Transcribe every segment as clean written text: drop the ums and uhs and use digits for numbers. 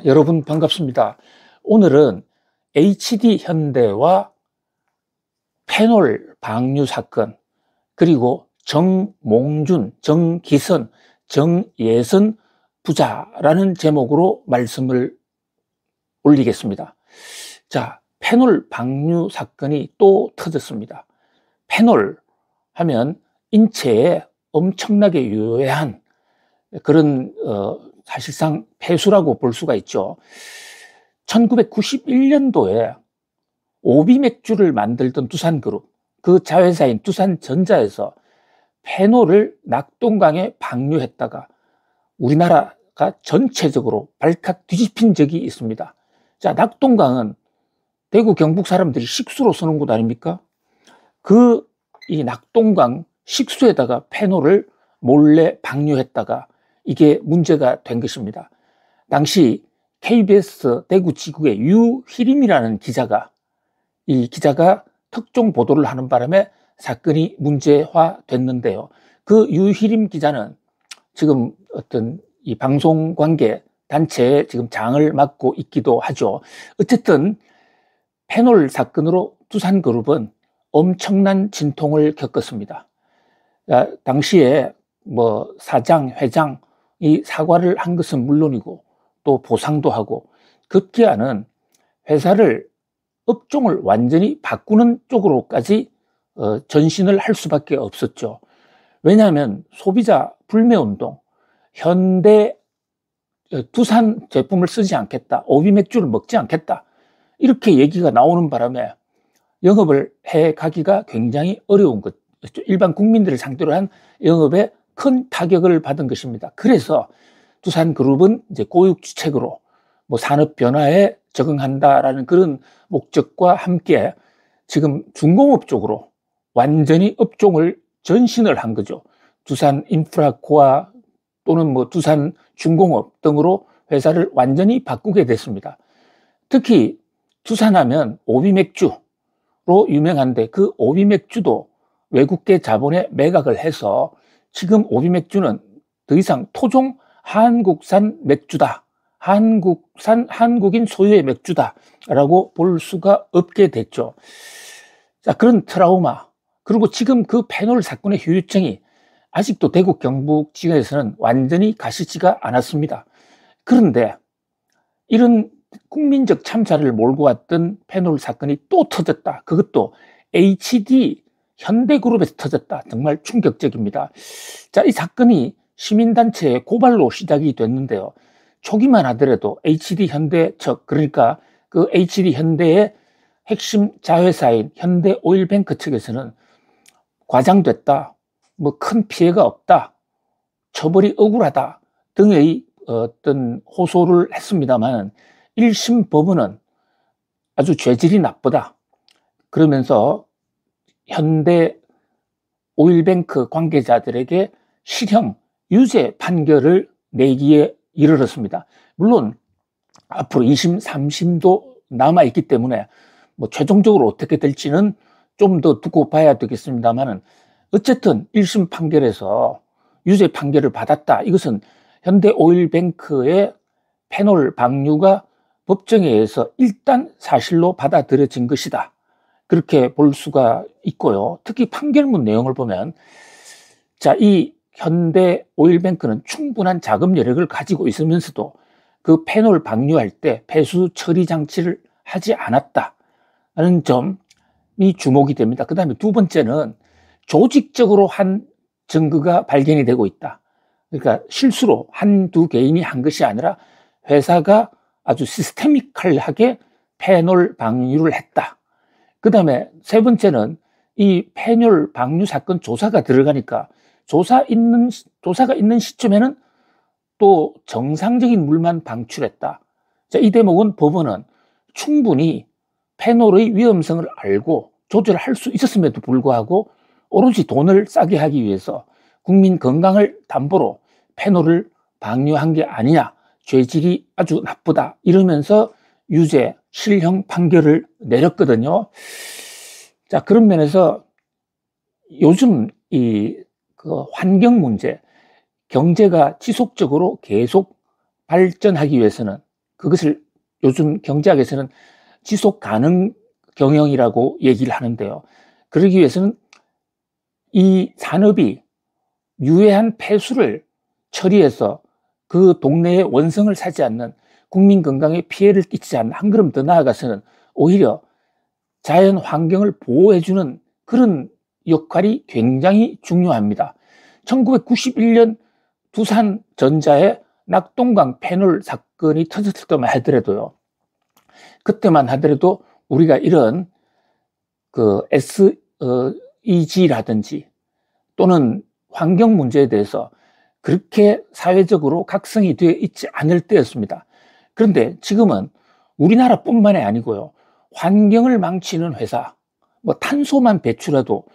여러분 반갑습니다. 오늘은 HD 현대와 페놀 방류 사건, 그리고 정몽준, 정기선, 정예선 부자라는 제목으로 말씀을 올리겠습니다. 자, 페놀 방류 사건이 또 터졌습니다. 페놀 하면 인체에 엄청나게 유해한 그런 사실상 폐수라고 볼 수가 있죠. 1991년도에 오비맥주를 만들던 두산그룹, 그 자회사인 두산전자에서 페놀을 낙동강에 방류했다가 우리나라가 전체적으로 발칵 뒤집힌 적이 있습니다. 자, 낙동강은 대구 경북 사람들이 식수로 쓰는 곳 아닙니까? 이 낙동강 식수에다가 페놀을 몰래 방류했다가 이게 문제가 된 것입니다. 당시 KBS 대구지국의 유희림이라는 기자가, 이 기자가 특종 보도를 하는 바람에 사건이 문제화됐는데요. 그 유희림 기자는 지금 어떤 이 방송관계 단체에 지금 장을 맡고 있기도 하죠. 어쨌든 페놀 사건으로 두산그룹은 엄청난 진통을 겪었습니다. 당시에 사장, 회장 이 사과를 한 것은 물론이고 또 보상도 하고 급기야는 회사를 업종을 완전히 바꾸는 쪽으로까지 전신을 할 수밖에 없었죠. 왜냐하면 소비자 불매운동, 현대 두산 제품을 쓰지 않겠다, 오비맥주를 먹지 않겠다, 이렇게 얘기가 나오는 바람에 영업을 해가기가 굉장히 어려운 것, 일반 국민들을 상대로 한 영업에 큰 타격을 받은 것입니다. 그래서 두산그룹은 이제 고육지책으로 산업 변화에 적응한다라는 그런 목적과 함께 지금 중공업 쪽으로 완전히 업종을 전신을 한 거죠. 두산인프라코아 또는 두산중공업 등으로 회사를 완전히 바꾸게 됐습니다. 특히 두산하면 오비맥주로 유명한데 그 오비맥주도 외국계 자본에 매각을 해서 지금 오비맥주는 더 이상 토종 한국산 맥주다, 한국인 소유의 맥주다라고 볼 수가 없게 됐죠. 자, 그런 트라우마, 그리고 지금 그 페놀 사건의 후유증이 아직도 대구 경북 지역에서는 완전히 가시지가 않았습니다. 그런데 이런 국민적 참사를 몰고 왔던 페놀 사건이 또 터졌다. 그것도 HD 현대그룹에서 터졌다. 정말 충격적입니다. 자, 이 사건이 시민단체의 고발로 시작이 됐는데요. 초기만 하더라도 HD 현대 측, 그러니까 그 HD 현대의 핵심 자회사인 현대오일뱅크 측에서는 과장됐다, 큰 피해가 없다, 처벌이 억울하다 등의 어떤 호소를 했습니다만 1심 법원은 아주 죄질이 나쁘다 그러면서 현대 오일뱅크 관계자들에게 실형 유죄 판결을 내기에 이르렀습니다. 물론 앞으로 2심, 3심도 남아있기 때문에 최종적으로 어떻게 될지는 좀 더 두고 봐야 되겠습니다만 어쨌든 1심 판결에서 유죄 판결을 받았다. 이것은 현대 오일뱅크의 페놀 방류가 법정에 의해서 일단 사실로 받아들여진 것이다. 그렇게 볼 수가 있고요. 특히 판결문 내용을 보면, 자, 이 현대 오일뱅크는 충분한 자금 여력을 가지고 있으면서도 그 페놀 방류할 때 폐수 처리 장치를 하지 않았다는 점이 주목이 됩니다. 그 다음에 두 번째는 조직적으로 한 증거가 발견이 되고 있다. 그러니까 실수로 한두 개인이 한 것이 아니라 회사가 아주 시스테미컬하게 페놀 방류를 했다. 그 다음에 세 번째는 이 페놀 방류 사건 조사가 들어가니까 조사가 있는 시점에는 또 정상적인 물만 방출했다. 자, 이 대목은 법원은 충분히 페놀의 위험성을 알고 조절할 수 있었음에도 불구하고 오로지 돈을 싸게 하기 위해서 국민 건강을 담보로 페놀을 방류한 게 아니냐, 죄질이 아주 나쁘다 이러면서 유죄, 실형 판결을 내렸거든요. 자, 그런 면에서 요즘 그 환경 문제, 경제가 지속적으로 계속 발전하기 위해서는 그것을 요즘 경제학에서는 지속 가능 경영이라고 얘기를 하는데요. 그러기 위해서는 이 산업이 유해한 폐수를 처리해서 그 동네의 원성을 사지 않는, 국민 건강에 피해를 끼치지 않는, 한 걸음 더 나아가서는 오히려 자연 환경을 보호해주는 그런 역할이 굉장히 중요합니다. 1991년 두산전자의 낙동강 패널 사건이 터졌을 때만 하더라도요, 그때만 하더라도 우리가 이런 그 SEG라든지 또는 환경 문제에 대해서 그렇게 사회적으로 각성이 되어 있지 않을 때였습니다. 그런데 지금은 우리나라뿐만이 아니고요, 환경을 망치는 회사, 뭐 탄소만 배출해도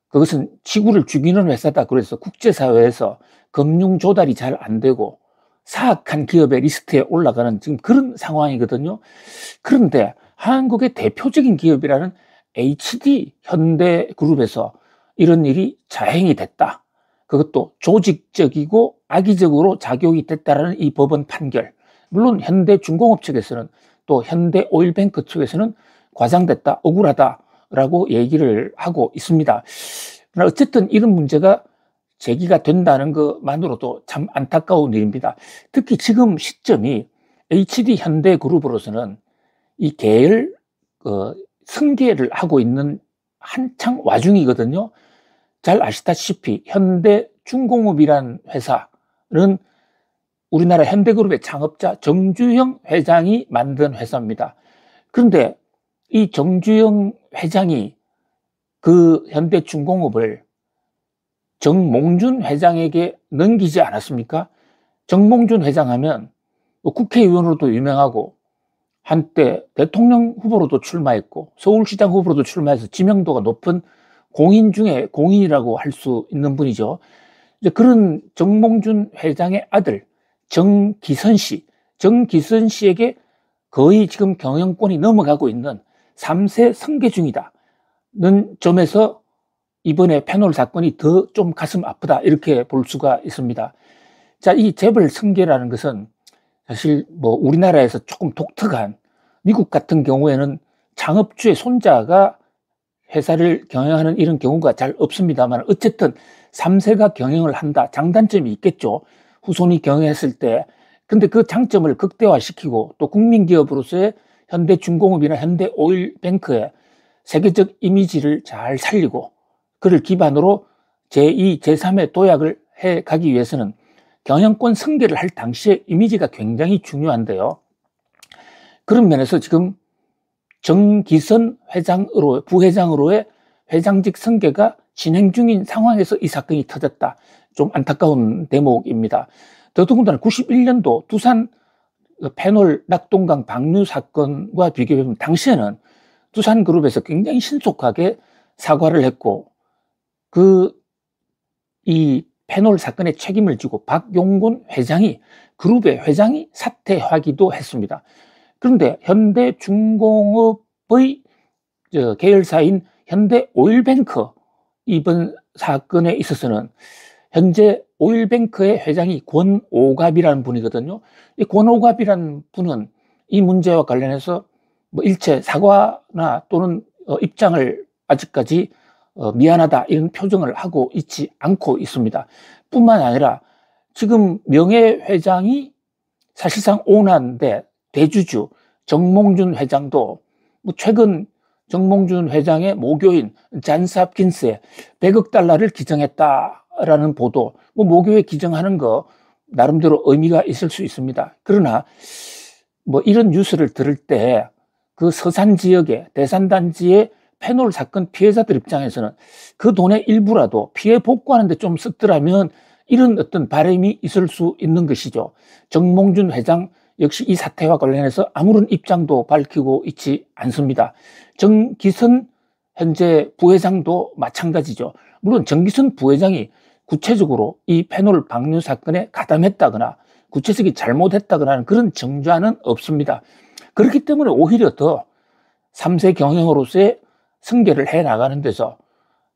그것은 지구를 죽이는 회사다, 그래서 국제사회에서 금융 조달이 잘 안 되고 사악한 기업의 리스트에 올라가는 지금 그런 상황이거든요. 그런데 한국의 대표적인 기업이라는 HD 현대그룹에서 이런 일이 자행이 됐다, 그것도 조직적이고 악의적으로 작용이 됐다라는 이 법원 판결, 물론 현대중공업 측에서는 또 현대오일뱅크 측에서는 과장됐다, 억울하다라고 얘기를 하고 있습니다. 그러나 어쨌든 이런 문제가 제기가 된다는 것만으로도 참 안타까운 일입니다. 특히 지금 시점이 HD 현대그룹으로서는 이 계열 승계를 하고 있는 한창 와중이거든요. 잘 아시다시피 현대중공업이라는 회사는 우리나라 현대그룹의 창업자 정주영 회장이 만든 회사입니다. 그런데 이 정주영 회장이 그 현대중공업을 정몽준 회장에게 넘기지 않았습니까? 정몽준 회장 하면 국회의원으로도 유명하고 한때 대통령 후보로도 출마했고 서울시장 후보로도 출마해서 지명도가 높은 공인 중에 공인이라고 할 수 있는 분이죠. 이제 그런 정몽준 회장의 아들 정기선 씨에게 거의 지금 경영권이 넘어가고 있는 3세 승계 중이다는 점에서 이번에 패널 사건이 더 좀 가슴 아프다, 이렇게 볼 수가 있습니다. 자, 이 재벌 승계라는 것은 사실 뭐 우리나라에서 조금 독특한, 미국 같은 경우에는 창업주의 손자가 회사를 경영하는 이런 경우가 잘 없습니다만, 어쨌든 3세가 경영을 한다, 장단점이 있겠죠. 후손이 경영했을 때. 근데 그 장점을 극대화시키고 또 국민기업으로서의 현대중공업이나 현대오일뱅크의 세계적 이미지를 잘 살리고 그를 기반으로 제2, 제3의 도약을 해가기 위해서는 경영권 승계를 할 당시의 이미지가 굉장히 중요한데요. 그런 면에서 지금 정기선 부회장으로의 회장직 승계가 진행 중인 상황에서 이 사건이 터졌다. 좀 안타까운 대목입니다. 더더군다나 91년도 두산 패널 낙동강 방류 사건과 비교해보면 당시에는 두산그룹에서 굉장히 신속하게 사과를 했고 이 패널 사건의 책임을 지고 박용곤 회장이, 그룹의 회장이 사퇴하기도 했습니다. 그런데 현대중공업의 계열사인 현대오일뱅크 이번 사건에 있어서는 현재 오일뱅크의 회장이 권오갑이라는 분이거든요. 이 권오갑이라는 분은 이 문제와 관련해서 뭐 일체 사과나 또는 입장을 아직까지 미안하다 이런 표정을 하고 있지 않고 있습니다. 뿐만 아니라 지금 명예회장이 사실상 오너인데 대주주 정몽준 회장도 뭐 최근 정몽준 회장의 모교인 잔스 홉킨스에 100억 달러를 기증했다라는 보도, 뭐 모교에 기증하는 거 나름대로 의미가 있을 수 있습니다. 그러나 뭐 이런 뉴스를 들을 때 그 서산 지역의 대산단지의 패널 사건 피해자들 입장에서는 그 돈의 일부라도 피해 복구하는 데 좀 썼더라면 이런 어떤 바람이 있을 수 있는 것이죠. 정몽준 회장 역시 이 사태와 관련해서 아무런 입장도 밝히고 있지 않습니다. 정기선 현재 부회장도 마찬가지죠. 물론 정기선 부회장이 구체적으로 이 패널 방류 사건에 가담했다거나 구체적이 잘못했다거나 하는 그런 정좌는 없습니다. 그렇기 때문에 오히려 더 3세 경영으로서의 승계를 해나가는 데서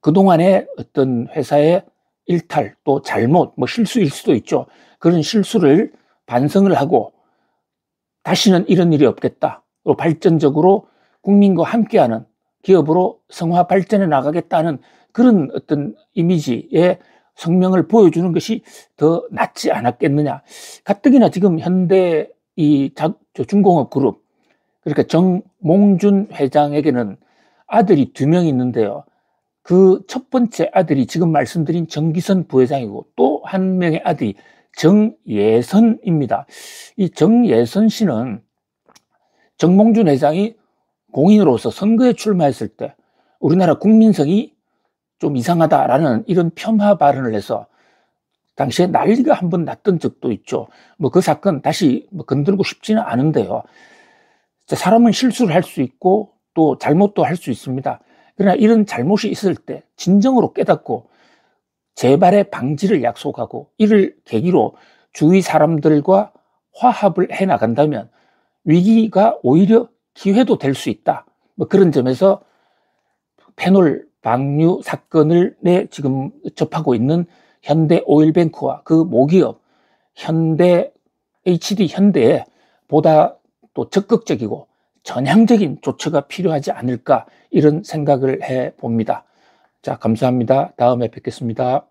그동안의 어떤 회사의 일탈 또 잘못, 뭐 실수일 수도 있죠. 그런 실수를 반성을 하고 다시는 이런 일이 없겠다. 발전적으로 국민과 함께하는 기업으로 성화 발전해 나가겠다는 그런 어떤 이미지의 성명을 보여주는 것이 더 낫지 않았겠느냐. 가뜩이나 지금 현대 중공업 그룹, 그러니까 정몽준 회장에게는 아들이 2명 있는데요. 그 첫 번째 아들이 지금 말씀드린 정기선 부회장이고 또 한 명의 아들이 정예선입니다. 이 정예선 씨는 정몽준 회장이 공인으로서 선거에 출마했을 때 우리나라 국민성이 좀 이상하다라는 이런 폄하 발언을 해서 당시에 난리가 한번 났던 적도 있죠. 그 사건 다시 건들고 싶지는 않은데요. 사람은 실수를 할 수 있고 또 잘못도 할 수 있습니다. 그러나 이런 잘못이 있을 때 진정으로 깨닫고 재발의 방지를 약속하고 이를 계기로 주위 사람들과 화합을 해 나간다면 위기가 오히려 기회도 될 수 있다. 그런 점에서 페놀 방류 사건을 지금 접하고 있는 현대오일뱅크와 그 모기업 현대에 보다 또 적극적이고 전향적인 조처가 필요하지 않을까 이런 생각을 해봅니다. 자, 감사합니다. 다음에 뵙겠습니다.